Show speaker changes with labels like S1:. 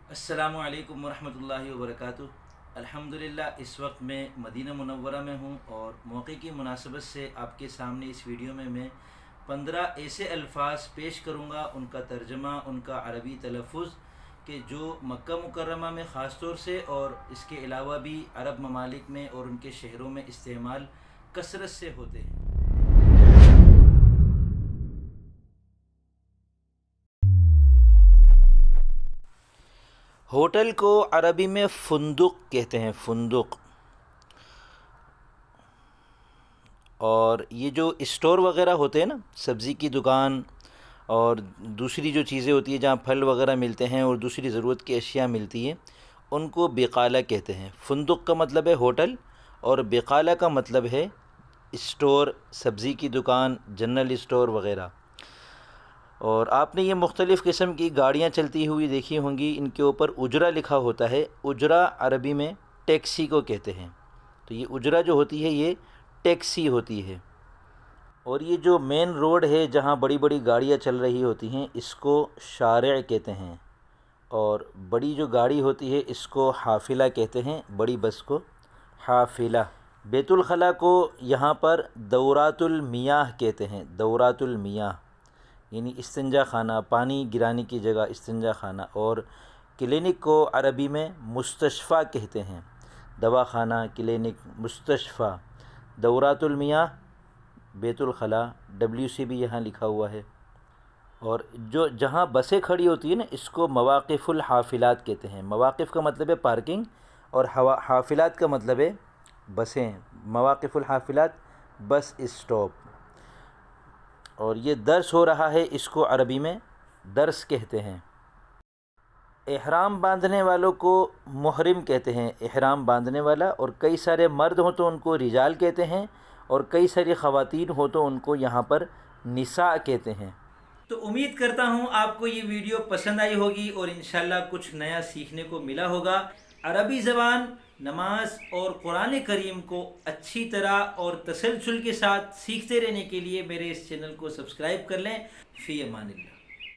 S1: अस्सलाम वालेकुम वरहमतुल्लाहि वबरकातुह। अल्हम्दुलिल्लाह इस वक्त मैं मदीना मुनव्वरा में हूँ और मौके की मुनासबत से आपके सामने इस वीडियो में मैं 15 ऐसे अल्फाज पेश करूँगा, उनका तर्जमा, उनका अरबी तलफ़ुज़ कि जो मक्का मुकर्रमा में ख़ास तौर से और इसके अलावा भी अरब ममालिक में और उनके शहरों में इस्तेमाल कसरत से होते हैं। होटल को अरबी में फुंदुक कहते हैं, फुंदुक। और ये जो स्टोर वगैरह होते हैं ना, सब्ज़ी की दुकान और दूसरी जो चीज़ें होती हैं जहाँ फल वगैरह मिलते हैं और दूसरी ज़रूरत की अशिया मिलती हैं, उनको बिकाला कहते हैं। फुंदुक का मतलब है होटल और बिकाला का मतलब है स्टोर, सब्ज़ी की दुकान, जनरल स्टोर वगैरह। और आपने ये मुख्तलिफ़ किस्म की गाड़ियाँ चलती हुई देखी होंगी, इनके ऊपर उजरा लिखा होता है। उजरा अरबी में टैक्सी को कहते हैं। तो ये उजरा जो होती है ये टैक्सी होती है। और ये जो मेन रोड है जहाँ बड़ी बड़ी गाड़ियाँ चल रही होती हैं, इसको शारिअ कहते हैं। और बड़ी जो गाड़ी होती है इसको हाफिला कहते हैं, बड़ी बस को हाफिला। बैतुल खला को यहाँ पर दौरातुल मियाह कहते हैं, दौरातुल मियाह यानी इस्तिंजा खाना, पानी गिराने की जगह इस्तिंजा खाना। और क्लिनिक को अरबी में मुस्तशफ़ा कहते हैं, दवा खाना, क्लिनिक, मुस्तशफ़ा। दौरातुल मियाह, बैतुल खला, WC भी यहाँ लिखा हुआ है। और जो जहाँ बसें खड़ी होती है ना, इसको मवाक़िफ़ुल हाफ़िलात कहते हैं। मवाक़िफ़ का मतलब है पार्किंग और हाफ़िलात का मतलब है बसें। मवाक़िफ़ुल हाफ़िलात बस स्टॉप। और ये दर्स हो रहा है, इसको अरबी में दर्स कहते हैं। एहराम बांधने वालों को मुहरिम कहते हैं, एहराम बांधने वाला। और कई सारे मर्द हों तो उनको रिजाल कहते हैं और कई सारी ख़वातीन हो तो उनको यहाँ पर निसा कहते हैं। तो उम्मीद करता हूँ आपको ये वीडियो पसंद आई होगी और इंशाल्लाह कुछ नया सीखने को मिला होगा। अरबी ज़बान, नमाज और कुरान करीम को अच्छी तरह और तसलसल के साथ सीखते रहने के लिए मेरे इस चैनल को सब्सक्राइब कर लें। फ़ी अमानिल्लाह।